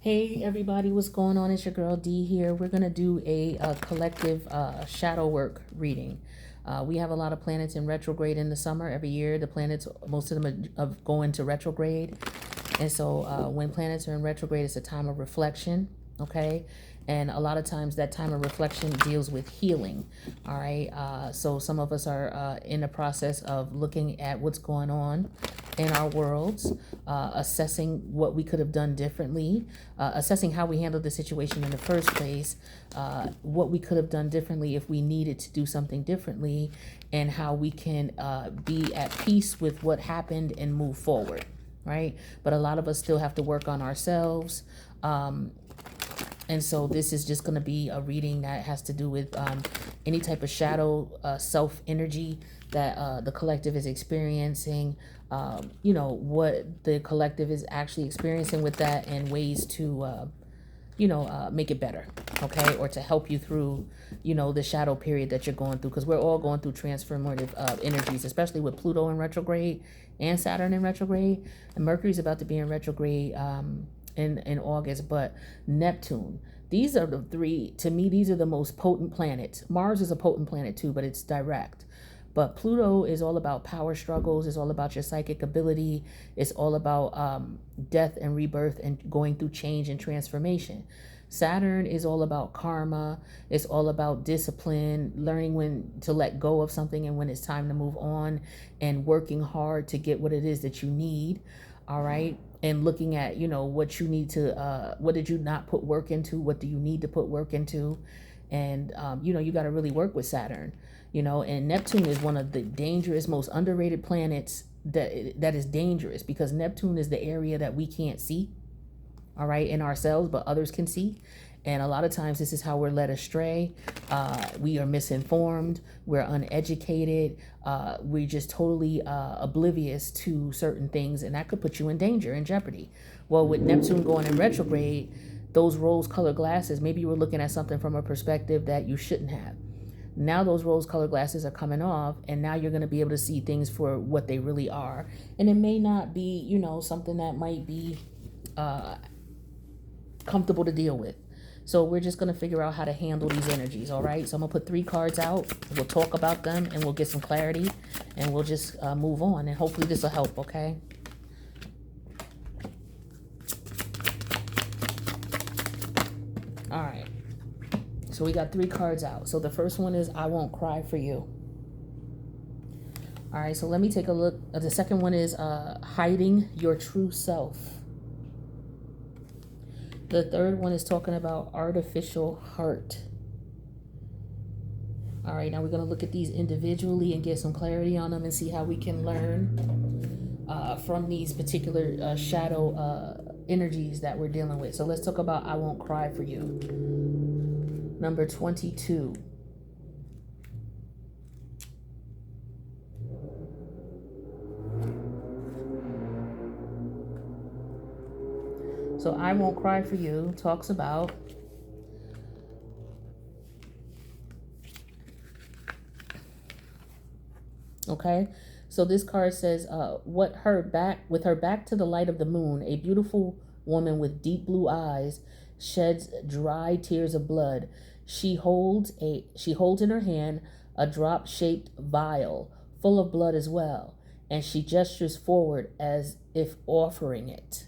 Hey everybody, what's going on? It's your girl D here. We're gonna do a collective shadow work reading. We have a lot of planets in retrograde in the summer. Every year, the planets, most of them are go into retrograde, and so when planets are in retrograde, it's a time of reflection. Okay, and a lot of times that time of reflection deals with healing. All right, so some of us are in the process of looking at what's going on in our worlds, assessing what we could have done differently, assessing how we handled the situation in the first place, what we could have done differently if we needed to do something differently, and how we can be at peace with what happened and move forward, right? But a lot of us still have to work on ourselves. And so this is just going to be a reading that has to do with any type of shadow self energy that the collective is experiencing, what the collective is actually experiencing with that, and ways to, make it better, okay? Or to help you through, the shadow period that you're going through, because we're all going through transformative energies, especially with Pluto in retrograde and Saturn in retrograde. And Mercury's about to be in retrograde in August, but Neptune. These are the three, to me, these are the most potent planets. Mars is a potent planet too, but it's direct. But Pluto is all about power struggles. It's all about your psychic ability. It's all about death and rebirth and going through change and transformation. Saturn is all about karma. It's all about discipline, learning when to let go of something and when it's time to move on, and working hard to get what it is that you need. All right. And looking at, what you need to, what did you not put work into? What do you need to put work into? And, you got to really work with Saturn, and Neptune is one of the dangerous, most underrated planets that is dangerous, because Neptune is the area that we can't see, all right, in ourselves, but others can see. And a lot of times this is how we're led astray. We are misinformed. We're uneducated. We're just totally oblivious to certain things, and that could put you in danger, in jeopardy. Well, with Neptune going in retrograde, those rose-colored glasses, maybe you were looking at something from a perspective that you shouldn't have. Now those rose-colored glasses are coming off, and now you're going to be able to see things for what they really are. And it may not be, something that might be comfortable to deal with. So we're just going to figure out how to handle these energies, all right? So I'm going to put 3 cards out. We'll talk about them, and we'll get some clarity, and we'll just move on. And hopefully this will help, okay? All right. So we got 3 cards out. So the first one is I Won't Cry for You. All right, so let me take a look. The second one is Hiding Your True Self. The third one is talking about artificial heart. All right, now we're going to look at these individually and get some clarity on them and see how we can learn from these particular shadow energies that we're dealing with. So let's talk about I Won't Cry for You. Number 22. So I Won't Cry for You talks about okay. So this card says, with her back to the light of the moon, a beautiful woman with deep blue eyes sheds dry tears of blood. She holds in her hand a drop-shaped vial full of blood as well, and she gestures forward as if offering it.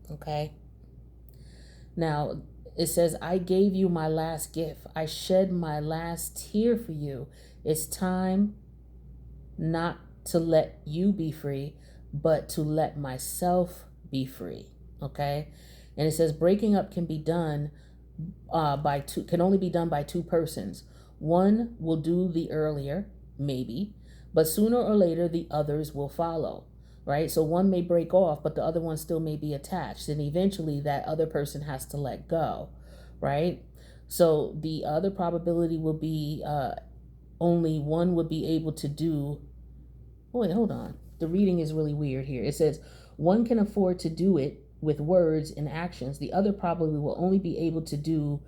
Okay. Now, it says, I gave you my last gift. I shed my last tear for you. It's time not to let you be free, but to let myself be free. Okay. And it says breaking up can be done can only be done by 2 persons. One will do the earlier, maybe, but sooner or later the others will follow. Right? So one may break off, but the other one still may be attached. And eventually that other person has to let go. Right? So the other probability will be only one would be able to do. Wait, hold on. The reading is really weird here. It says one can afford to do it with words and actions. The other probably will only be able to do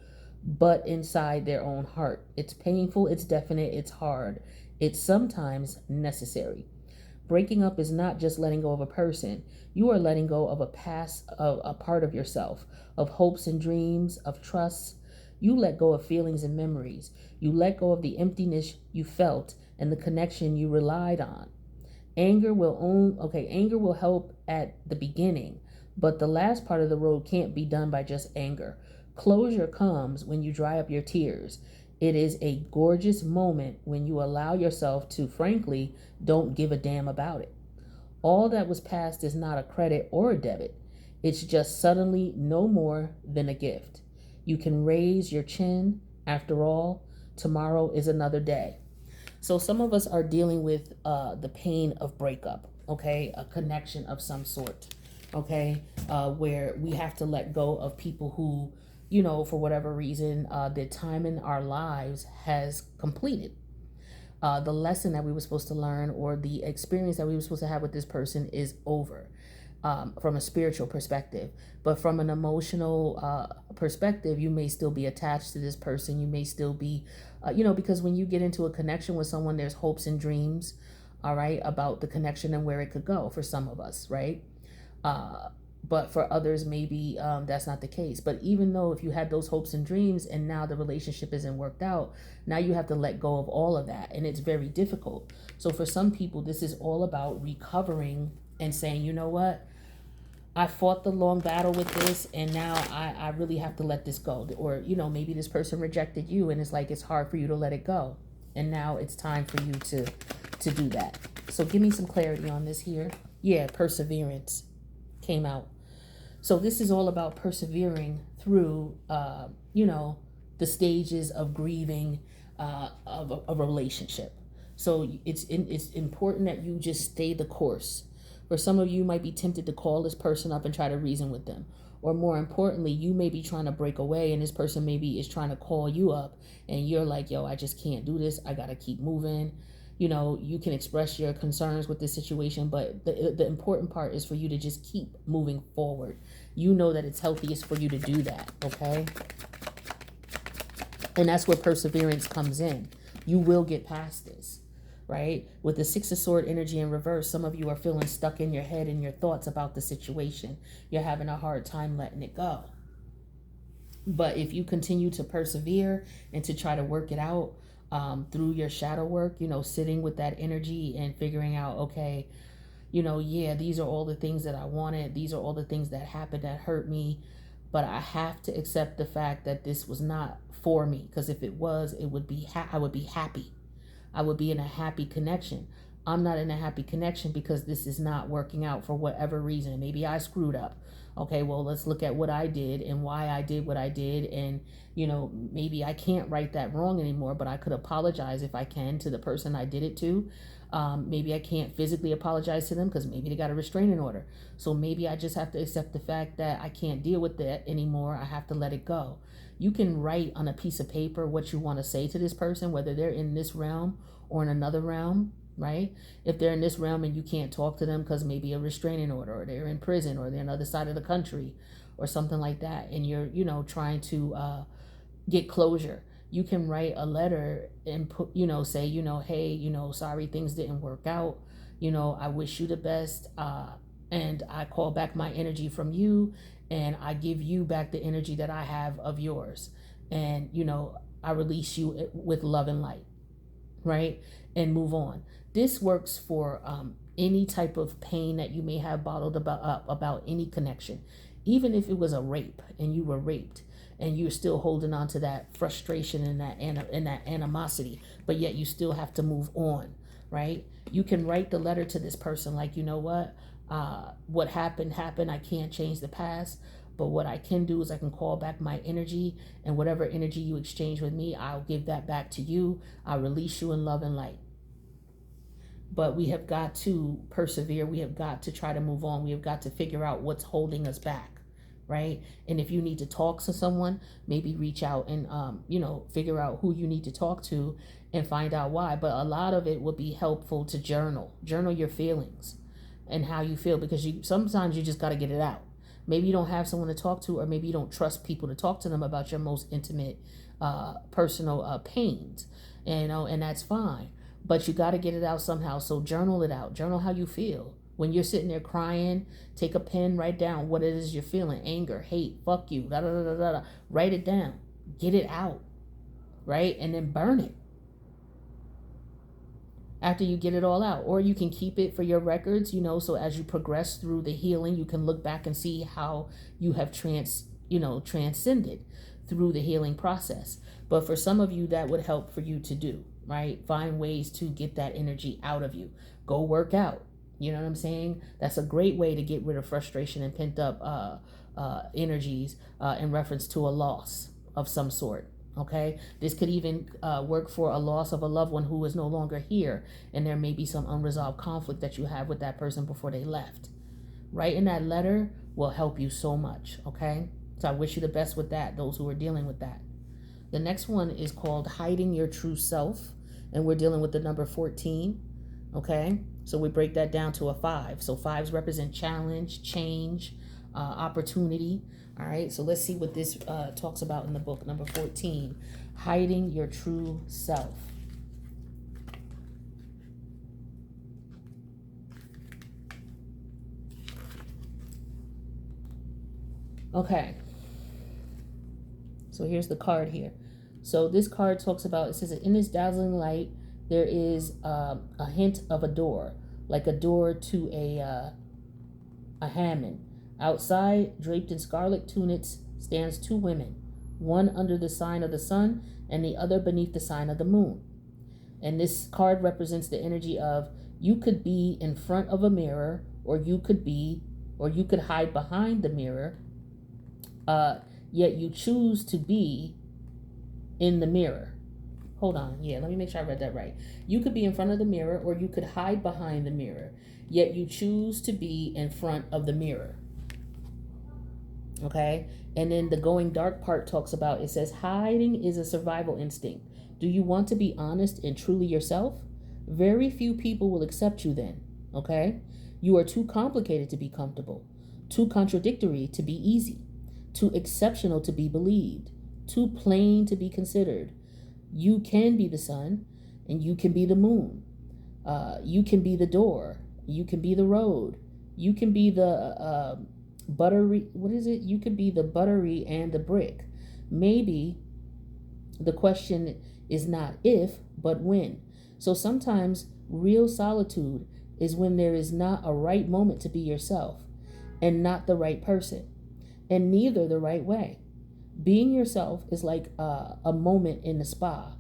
but inside their own heart. It's painful, it's definite, it's hard. It's sometimes necessary. breaking up is not just letting go of a person. You are letting go of a part of yourself, of hopes and dreams, of trust. You let go of feelings and memories. You let go of the emptiness you felt and the connection you relied on. Anger will help at the beginning, but the last part of the road can't be done by just anger. Closure comes when you dry up your tears. It is a gorgeous moment when you allow yourself to, frankly, don't give a damn about it. All that was past is not a credit or a debit. It's just suddenly no more than a gift. You can raise your chin. After all, tomorrow is another day. So some of us are dealing with the pain of breakup, okay? A connection of some sort, okay? Where we have to let go of people who, for whatever reason, the time in our lives has completed. The lesson that we were supposed to learn or the experience that we were supposed to have with this person is over. From a spiritual perspective, but from an emotional perspective, you may still be attached to this person. You may still be, because when you get into a connection with someone, there's hopes and dreams, all right, about the connection and where it could go for some of us, right? But for others, maybe that's not the case. But even though if you had those hopes and dreams and now the relationship isn't worked out, now you have to let go of all of that. And it's very difficult. So for some people, this is all about recovering and saying, you know what? I fought the long battle with this and now I really have to let this go. Or, maybe this person rejected you and it's like it's hard for you to let it go. And now it's time for you to do that. So give me some clarity on this here. Yeah, perseverance came out. So this is all about persevering through, the stages of grieving of a relationship. So it's important that you just stay the course. For some of you might be tempted to call this person up and try to reason with them. Or more importantly, you may be trying to break away and this person maybe is trying to call you up and you're like, yo, I just can't do this. I got to keep moving. You can express your concerns with this situation, but the important part is for you to just keep moving forward. You know that it's healthiest for you to do that, okay? And that's where perseverance comes in. You will get past this. Right? With the Six of Sword energy in reverse, some of you are feeling stuck in your head and your thoughts about the situation. You're having a hard time letting it go. But if you continue to persevere and to try to work it out through your shadow work, sitting with that energy and figuring out, okay, these are all the things that I wanted. These are all the things that happened that hurt me. But I have to accept the fact that this was not for me. Because if it was, I would be happy. I would be in a happy connection. I'm not in a happy connection because this is not working out for whatever reason. Maybe I screwed up. Okay, well, let's look at what I did and why I did what I did. And, maybe I can't right that wrong anymore, but I could apologize if I can to the person I did it to. Maybe I can't physically apologize to them because maybe they got a restraining order. So maybe I just have to accept the fact that I can't deal with that anymore. I have to let it go. You can write on a piece of paper what you want to say to this person, whether they're in this realm or in another realm, right? If they're in this realm and you can't talk to them because maybe a restraining order or they're in prison or they're on the other side of the country or something like that, and you're, trying to get closure, you can write a letter and put, say, hey, sorry, things didn't work out. I wish you the best. And I call back my energy from you. And I give you back the energy that I have of yours. And, I release you with love and light, right? And move on. This works for any type of pain that you may have bottled about any connection. Even if it was a rape and you were raped and you're still holding on to that frustration and that animosity, but yet you still have to move on, right? You can write the letter to this person like, what happened. I can't change the past, but what I can do is I can call back my energy, and whatever energy you exchange with me, I'll give that back to you. I'll release you in love and light. But we have got to persevere. We have got to try to move on. We have got to figure out what's holding us back, right? And if you need to talk to someone, maybe reach out and, figure out who you need to talk to and find out why. But a lot of it would be helpful to journal your feelings and how you feel, because sometimes you just got to get it out. Maybe you don't have someone to talk to, or maybe you don't trust people to talk to them about your most intimate, personal pains, and that's fine. but you got to get it out somehow. So journal it out. Journal how you feel. When you're sitting there crying, take a pen, write down what it is you're feeling: anger, hate, fuck you, da da da da da. Write it down. Get it out, right? And then burn it after you get it all out. Or you can keep it for your records, so as you progress through the healing, you can look back and see how you have transcended through the healing process. But for some of you, that would help for you to do, right? Find ways to get that energy out of you. Go work out. You know what I'm saying? That's a great way to get rid of frustration and pent up energies in reference to a loss of some sort. Okay, this could even work for a loss of a loved one who is no longer here, and there may be some unresolved conflict that you have with that person before they left. Writing that letter will help you so much. Okay, so I wish you the best with that, those who are dealing with that. The next one is called Hiding Your True Self, and we're dealing with the number 14. Okay, so we break that down to a 5. So 5s represent challenge, change, opportunity. All right, so let's see what this talks about in the book, number 14, Hiding Your True Self. Okay, so here's the card here. So this card talks about, it says, in this dazzling light, there is a hint of a door, like a door to a Hammond. Outside, draped in scarlet tunics, stands 2 women, one under the sign of the sun and the other beneath the sign of the moon. And this card represents the energy of, you could be in front of a mirror, or you could hide behind the mirror, yet you choose to be in the mirror. Hold on, let me make sure I read that right. You could be in front of the mirror, or you could hide behind the mirror, yet you choose to be in front of the mirror. Okay, and then the going dark part talks about, it says, hiding is a survival instinct. Do you want to be honest and truly yourself? Very few people will accept you then. Okay, you are too complicated to be comfortable, too contradictory to be easy, too exceptional to be believed, too plain to be considered. You can be the sun, and you can be the moon. You can be the door. You can be the road. You can be the buttery. What is it? You could be the buttery and the brick. Maybe the question is not if, but when. So sometimes real solitude is when there is not a right moment to be yourself, and not the right person, and neither the right way. Being yourself is like a moment in the spa.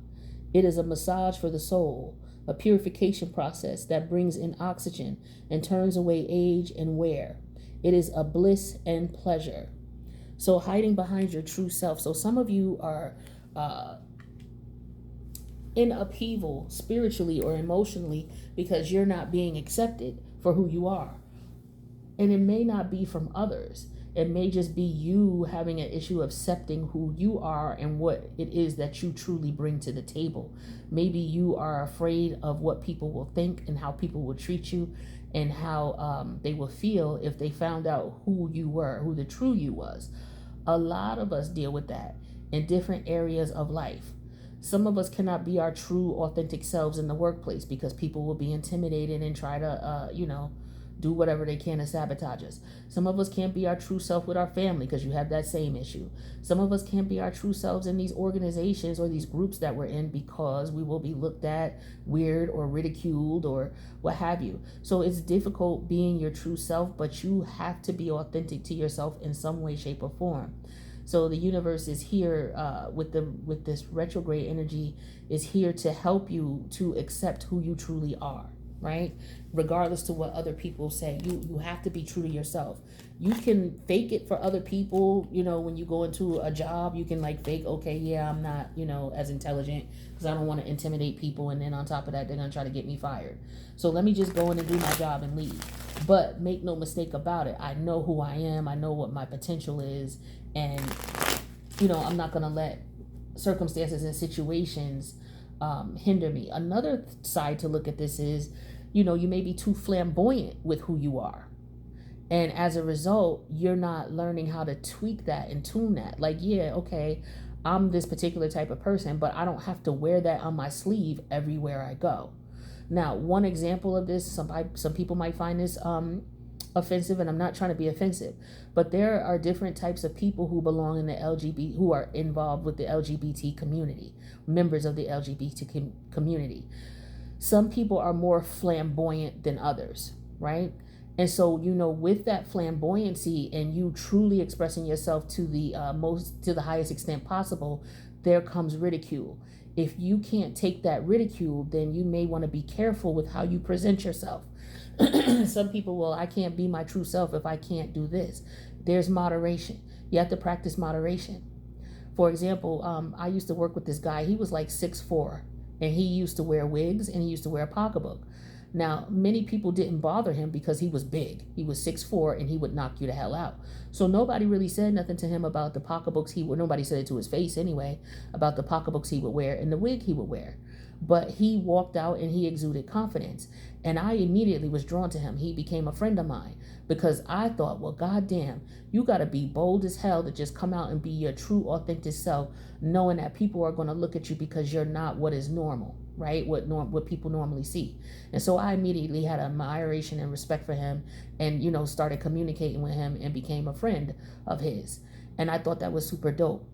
It is a massage for the soul, a purification process that brings in oxygen and turns away age and wear. It is a bliss and pleasure. So hiding behind your true self. So some of you are in upheaval spiritually or emotionally because you're not being accepted for who you are. And it may not be from others. It may just be you having an issue of accepting who you are and what it is that you truly bring to the table. Maybe you are afraid of what people will think and how people will treat you, and how they will feel if they found out who you were, who the true you was. A lot of us deal with that in different areas of life. Some of us cannot be our true, authentic selves in the workplace because people will be intimidated and try to, do whatever they can to sabotage us. Some of us can't be our true self with our family because you have that same issue. Some of us can't be our true selves in these organizations or these groups that we're in because we will be looked at weird or ridiculed or what have you. So it's difficult being your true self, but you have to be authentic to yourself in some way, shape, or form. So the universe is here with this retrograde energy, is here to help you to accept who you truly are. Right? Regardless to what other people say, you have to be true to yourself. You can fake it for other people. When you go into a job, you can fake, okay, yeah, I'm not, as intelligent because I don't want to intimidate people. And then on top of that, they're going to try to get me fired. So let me just go in and do my job and leave. But make no mistake about it. I know who I am. I know what my potential is. And, I'm not going to let circumstances and situations hinder me. Another side to look at this is, you may be too flamboyant with who you are. And as a result, you're not learning how to tweak that and tune that. Okay, I'm this particular type of person, but I don't have to wear that on my sleeve everywhere I go. Now, one example of this, some people might find this offensive, and I'm not trying to be offensive, but there are different types of people who belong in the LGBT, who are involved with the LGBT community, members of the LGBT community. Some people are more flamboyant than others, right? And so, with that flamboyancy and you truly expressing yourself to the highest extent possible, there comes ridicule. If you can't take that ridicule, then you may want to be careful with how you present yourself. Some people, well, I can't be my true self if I can't do this. There's moderation. You have to practice moderation. For example, I used to work with this guy. He was like 6'4", and he used to wear wigs and he used to wear a pocketbook. Now, many people didn't bother him because he was big. He was 6'4", and he would knock you the hell out. So nobody really said nothing to him about the pocketbooks nobody said it to his face anyway, about the pocketbooks he would wear and the wig he would wear. But he walked out and he exuded confidence. And I immediately was drawn to him. He became a friend of mine because I thought, well, goddamn, you got to be bold as hell to just come out and be your true, authentic self, knowing that people are going to look at you because you're not what is normal, right? What people normally see. And so I immediately had admiration and respect for him and, started communicating with him and became a friend of his. And I thought that was super dope.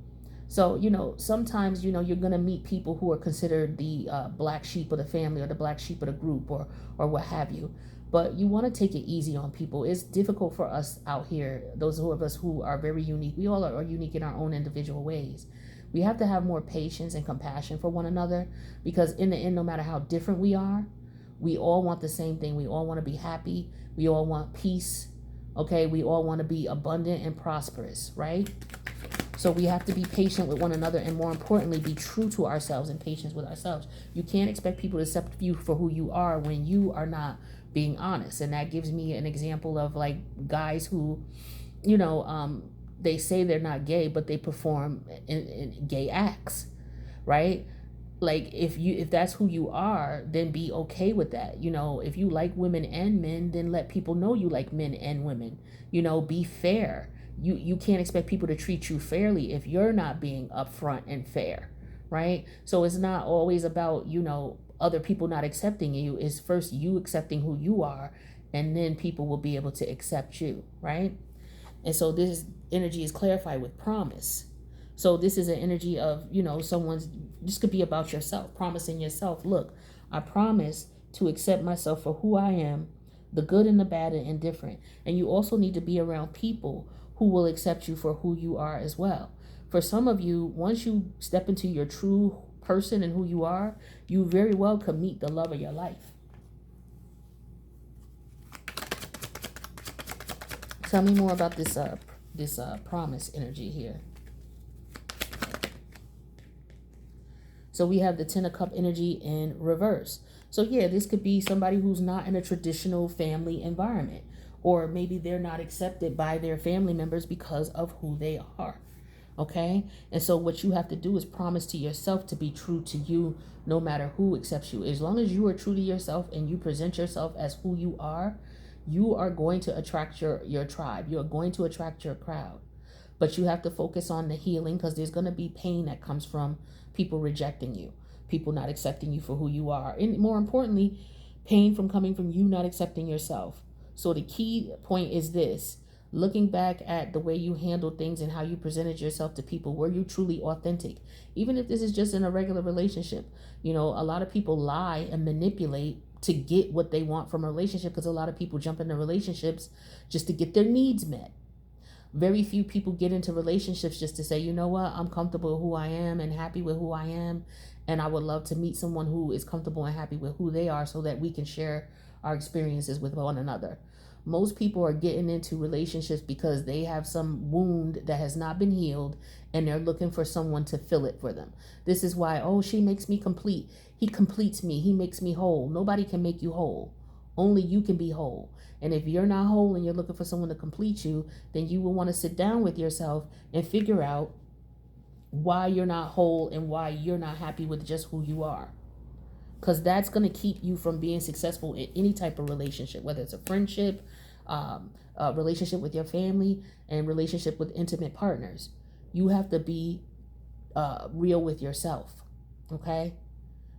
So, sometimes, you're going to meet people who are considered the black sheep of the family or the black sheep of the group or what have you. But you want to take it easy on people. It's difficult for us out here, those of us who are very unique. We all are unique in our own individual ways. We have to have more patience and compassion for one another because in the end, no matter how different we are, we all want the same thing. We all want to be happy. We all want peace. Okay, we all want to be abundant and prosperous, right? So we have to be patient with one another and, more importantly, be true to ourselves and patience with ourselves. You can't expect people to accept you for who you are when you are not being honest. And that gives me an example of like guys who, they say they're not gay, but they perform in gay acts, right? Like if that's who you are, then be okay with that. If you like women and men, then let people know you like men and women. Be fair. You can't expect people to treat you fairly if you're not being upfront and fair, right? So it's not always about, other people not accepting you. It's first you accepting who you are, and then people will be able to accept you, right? And so this energy is clarified with promise. So this is an energy of, this could be about yourself, promising yourself, look, I promise to accept myself for who I am, the good and the bad and indifferent. And you also need to be around people who will accept you for who you are as well. For some of you, once you step into your true person and who you are, you very well could meet the love of your life. Tell me more about this promise energy here. So we have the Ten of Cup energy in reverse. So yeah, this could be somebody who's not in a traditional family environment, or maybe they're not accepted by their family members because of who they are. Okay? And so what you have to do is promise to yourself to be true to you no matter who accepts you. As long as you are true to yourself and you present yourself as who you are going to attract your tribe. You're going to attract your crowd. But you have to focus on the healing because there's going to be pain that comes from people rejecting you, people not accepting you for who you are. And more importantly, pain from coming from you not accepting yourself. So the key point is this: looking back at the way you handled things and how you presented yourself to people, were you truly authentic? Even if this is just in a regular relationship, a lot of people lie and manipulate to get what they want from a relationship because a lot of people jump into relationships just to get their needs met. Very few people get into relationships just to say, you know what, I'm comfortable with who I am and happy with who I am. And I would love to meet someone who is comfortable and happy with who they are so that we can share our experiences with one another. Most people are getting into relationships because they have some wound that has not been healed and they're looking for someone to fill it for them. This is why, she makes me complete. He completes me. He makes me whole. Nobody can make you whole. Only you can be whole. And if you're not whole and you're looking for someone to complete you, then you will want to sit down with yourself and figure out why you're not whole and why you're not happy with just who you are. Because that's going to keep you from being successful in any type of relationship, whether it's a friendship, a relationship with your family, and relationship with intimate partners. You have to be real with yourself. Okay?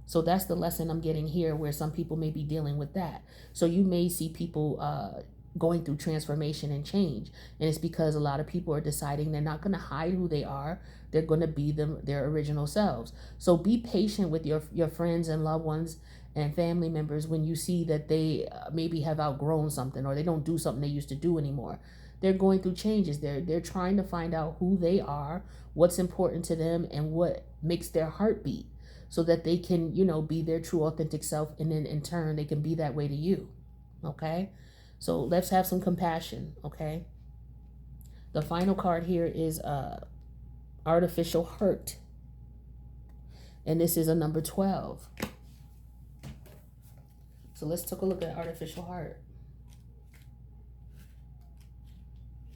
So that's the lesson I'm getting here, where some people may be dealing with that. So you may see people going through transformation and change. And it's because a lot of people are deciding they're not going to hide who they are. They're going to be their original selves. So be patient with your friends and loved ones and family members when you see that they maybe have outgrown something, or they don't do something they used to do anymore. They're going through changes. They're trying to find out who they are, what's important to them, and what makes their heart beat, so that they can, be their true authentic self, and then in turn they can be that way to you. Okay? So let's have some compassion, okay? The final card here is artificial hurt. And this is a number 12. So let's take a look at artificial heart.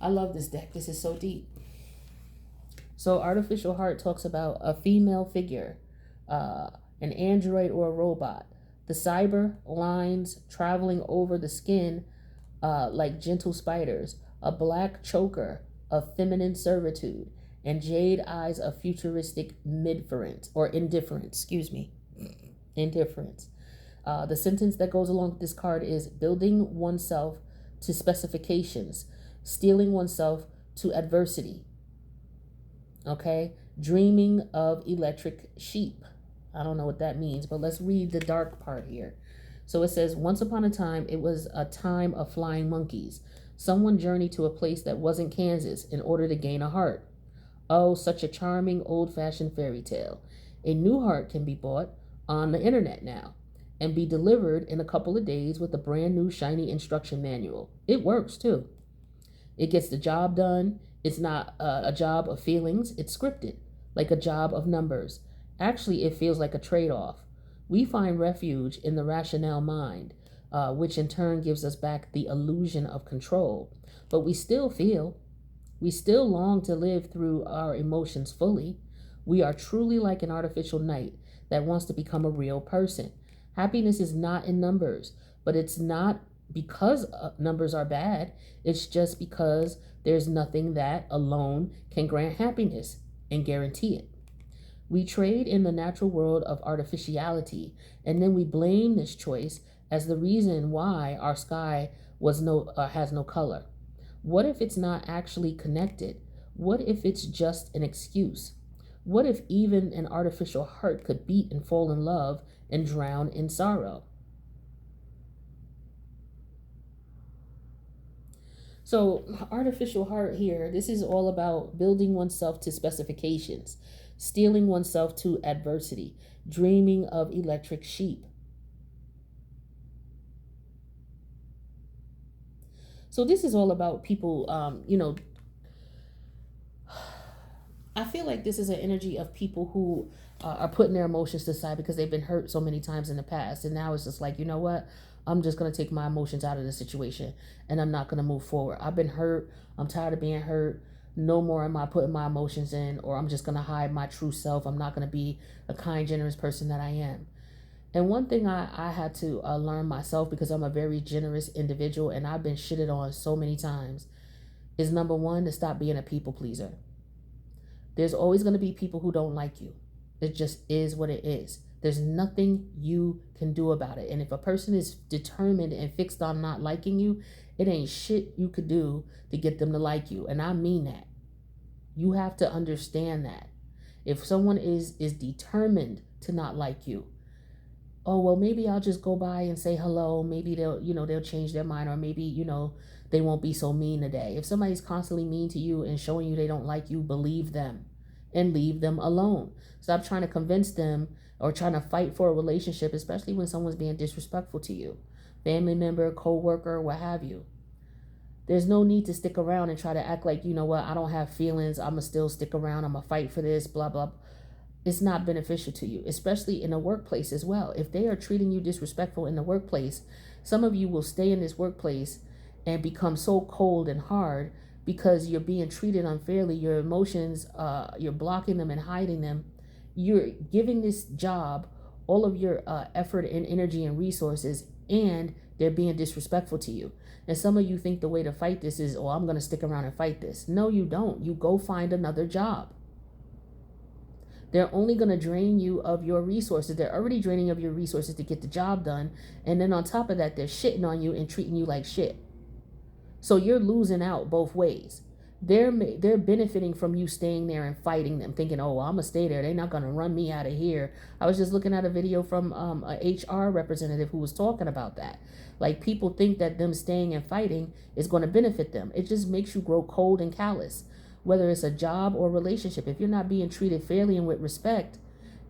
I love this deck. This is so deep. So artificial heart talks about a female figure, an android or a robot. The cyber lines traveling over the skin like gentle spiders, a black choker of feminine servitude, and jade eyes of futuristic indifference. Indifference. The sentence that goes along with this card is building oneself to specifications, steeling oneself to adversity. Okay? Dreaming of electric sheep. I don't know what that means, but let's read the dark part here. So it says, once upon a time, it was a time of flying monkeys. Someone journeyed to a place that wasn't Kansas in order to gain a heart. Oh, such a charming, old-fashioned fairy tale. A new heart can be bought on the internet now and be delivered in a couple of days with a brand new shiny instruction manual. It works, too. It gets the job done. It's not a job of feelings. It's scripted, like a job of numbers. Actually, it feels like a trade-off. We find refuge in the rationale mind, which in turn gives us back the illusion of control. But we still feel. We still long to live through our emotions fully. We are truly like an artificial knight that wants to become a real person. Happiness is not in numbers, but it's not because numbers are bad. It's just because there's nothing that alone can grant happiness and guarantee it. We trade in the natural world of artificiality, and then we blame this choice as the reason why our sky has no color. What if it's not actually connected? What if it's just an excuse? What if even an artificial heart could beat and fall in love and drown in sorrow? So, artificial heart here, this is all about building oneself to specifications, steeling oneself to adversity, dreaming of electric sheep. So this is all about people, I feel like this is an energy of people who are putting their emotions aside because they've been hurt so many times in the past. And now it's just like, you know what? I'm just going to take my emotions out of the situation and I'm not going to move forward. I've been hurt. I'm tired of being hurt. No more am I putting my emotions in, or I'm just going to hide my true self. I'm not going to be a kind, generous person that I am. And one thing I had to learn myself, because I'm a very generous individual and I've been shitted on so many times, is number one, to stop being a people pleaser. There's always going to be people who don't like you. It just is what it is. There's nothing you can do about it. And if a person is determined and fixed on not liking you, it ain't shit you could do to get them to like you. And I mean that. You have to understand that. If someone is determined to not like you, oh, well, maybe I'll just go by and say hello. Maybe they'll change their mind, or maybe, they won't be so mean today. If somebody's constantly mean to you and showing you they don't like you, believe them and leave them alone. Stop trying to convince them or trying to fight for a relationship, especially when someone's being disrespectful to you. Family member, co-worker, what have you. There's no need to stick around and try to act like, you know what, I don't have feelings. I'm going to still stick around. I'm going to fight for this, blah, blah. It's not beneficial to you, especially in a workplace as well. If they are treating you disrespectful in the workplace, some of you will stay in this workplace and become so cold and hard because you're being treated unfairly. Your emotions, you're blocking them and hiding them. You're giving this job all of your effort and energy and resources, and they're being disrespectful to you. And some of you think the way to fight this is, oh, I'm going to stick around and fight this. No, you don't. You go find another job. They're only going to drain you of your resources. They're already draining of your resources to get the job done. And then on top of that, they're shitting on you and treating you like shit. So you're losing out both ways. They're benefiting from you staying there and fighting them, thinking, oh, well, I'm going to stay there. They're not going to run me out of here. I was just looking at a video from a HR representative who was talking about that. Like, people think that them staying and fighting is going to benefit them. It just makes you grow cold and callous, whether it's a job or relationship. If you're not being treated fairly and with respect,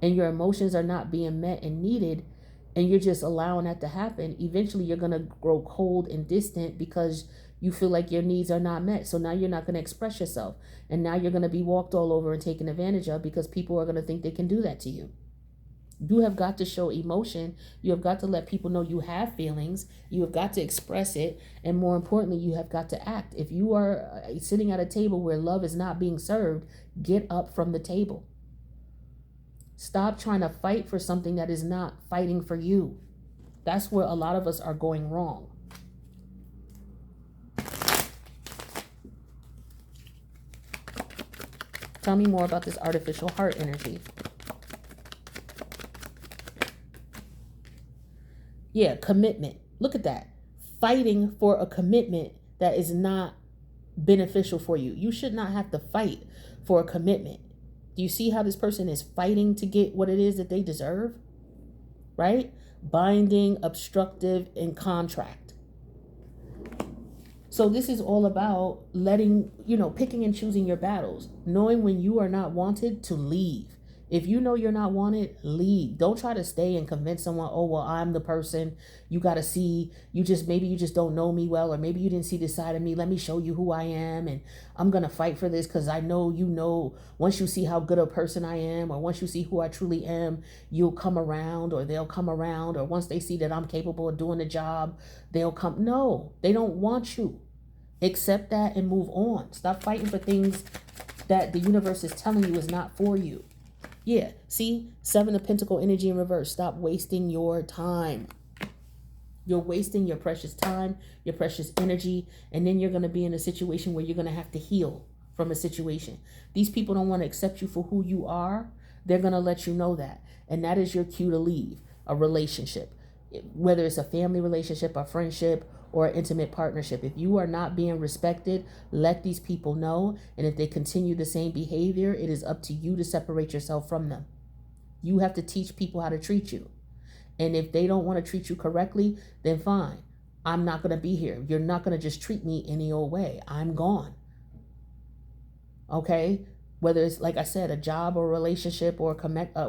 and your emotions are not being met and needed, and you're just allowing that to happen, eventually you're going to grow cold and distant because you feel like your needs are not met. So now you're not going to express yourself. And now you're going to be walked all over and taken advantage of because people are going to think they can do that to you. You have got to show emotion. You have got to let people know you have feelings. You have got to express it. And more importantly, you have got to act. If you are sitting at a table where love is not being served, get up from the table. Stop trying to fight for something that is not fighting for you. That's where a lot of us are going wrong. Tell me more about this artificial heart energy. Yeah, commitment. Look at that. Fighting for a commitment that is not beneficial for you. You should not have to fight for a commitment. Do you see how this person is fighting to get what it is that they deserve? Right? Binding, obstructive, and contract. So this is all about picking and choosing your battles, knowing when you are not wanted to leave. If you know you're not wanted, leave. Don't try to stay and convince someone, oh, well, I'm the person. You got to see, maybe you just don't know me well, or maybe you didn't see this side of me. Let me show you who I am. And I'm going to fight for this because I know, once you see how good a person I am, or once you see who I truly am, you'll come around, or they'll come around, or once they see that I'm capable of doing the job, they'll come. No, they don't want you. Accept that and move on. Stop fighting for things that the universe is telling you is not for you. Yeah, see? 7 of Pentacle energy in reverse. Stop wasting your time. You're wasting your precious time, your precious energy, and then you're going to be in a situation where you're going to have to heal from a situation. These people don't want to accept you for who you are. They're going to let you know that. And that is your cue to leave a relationship, whether it's a family relationship, a friendship, or an intimate partnership. If you are not being respected, let these people know. And if they continue the same behavior, it is up to you to separate yourself from them. You have to teach people how to treat you. And if they don't want to treat you correctly, then fine. I'm not going to be here. You're not going to just treat me any old way. I'm gone. Okay? Whether it's, like I said, a job or a relationship or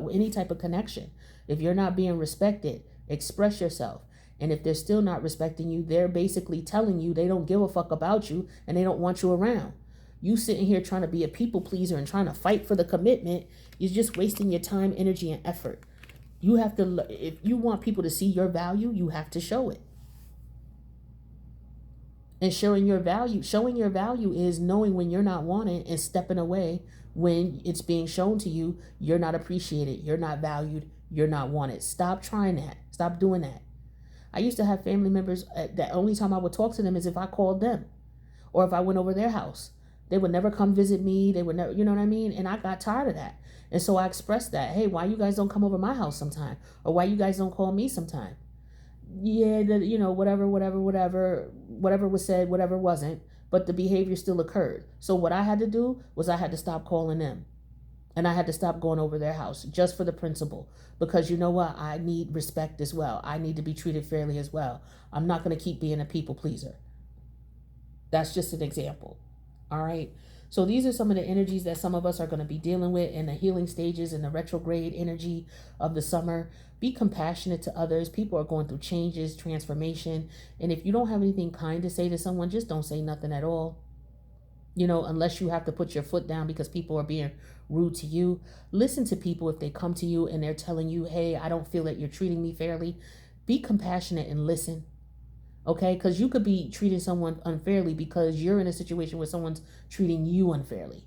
any type of connection. If you're not being respected, express yourself. And if they're still not respecting you, they're basically telling you they don't give a fuck about you and they don't want you around. You sitting here trying to be a people pleaser and trying to fight for the commitment, you're just wasting your time, energy, and effort. You have to, if you want people to see your value, you have to show it. And showing your value is knowing when you're not wanted and stepping away when it's being shown to you, you're not appreciated, you're not valued, you're not wanted. Stop trying that. Stop doing that. I used to have family members, the only time I would talk to them is if I called them or if I went over their house. They would never come visit me. They would never, you know what I mean? And I got tired of that. And so I expressed that, hey, why you guys don't come over my house sometime? Or why you guys don't call me sometime? Yeah, whatever was said, whatever wasn't, but the behavior still occurred. So what I had to do was I had to stop calling them. And I had to stop going over their house just for the principle. Because you know what? I need respect as well. I need to be treated fairly as well. I'm not going to keep being a people pleaser. That's just an example. All right. So these are some of the energies that some of us are going to be dealing with in the healing stages, in the retrograde energy of the summer. Be compassionate to others. People are going through changes, transformation. And if you don't have anything kind to say to someone, just don't say nothing at all. Unless you have to put your foot down because people are being rude to you. Listen to people if they come to you and they're telling you, hey, I don't feel that you're treating me fairly. Be compassionate and listen. Okay? Because you could be treating someone unfairly because you're in a situation where someone's treating you unfairly.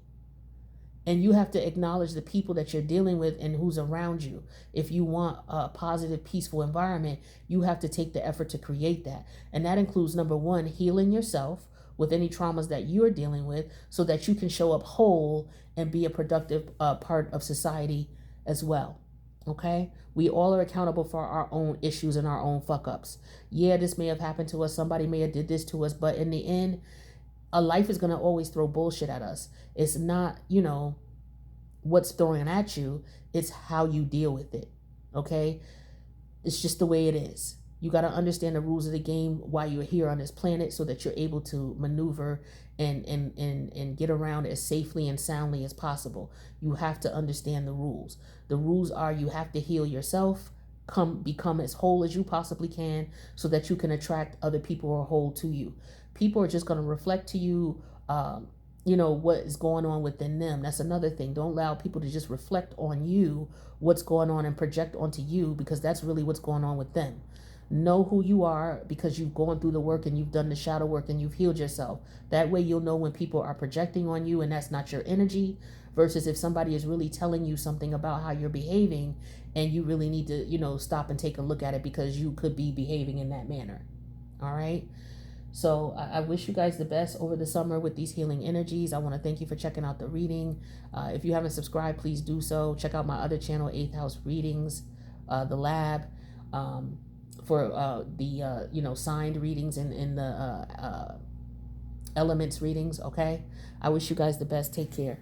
And you have to acknowledge the people that you're dealing with and who's around you. If you want a positive, peaceful environment, you have to take the effort to create that. And that includes, number one, healing yourself, with any traumas that you're dealing with so that you can show up whole and be a productive part of society as well. Okay? We all are accountable for our own issues and our own fuck ups. Yeah, this may have happened to us. Somebody may have did this to us, but in the end, a life is going to always throw bullshit at us. It's not, what's throwing at you, it's how you deal with it. Okay? It's just the way it is. You got to understand the rules of the game while you're here on this planet so that you're able to maneuver and get around as safely and soundly as possible. You have to understand the rules. The rules are you have to heal yourself, become as whole as you possibly can so that you can attract other people who are whole to you. People are just going to reflect to you what is going on within them. That's another thing. Don't allow people to just reflect on you, what's going on, and project onto you, because that's really what's going on with them. Know who you are because you've gone through the work and you've done the shadow work and you've healed yourself. That way you'll know when people are projecting on you and that's not your energy, versus if somebody is really telling you something about how you're behaving and you really need to, stop and take a look at it because you could be behaving in that manner. All right. So I wish you guys the best over the summer with these healing energies. I want to thank you for checking out the reading. If you haven't subscribed, please do so. Check out my other channel, 8th House Readings, the lab, for the signed readings and the elements readings. Okay. I wish you guys the best. Take care.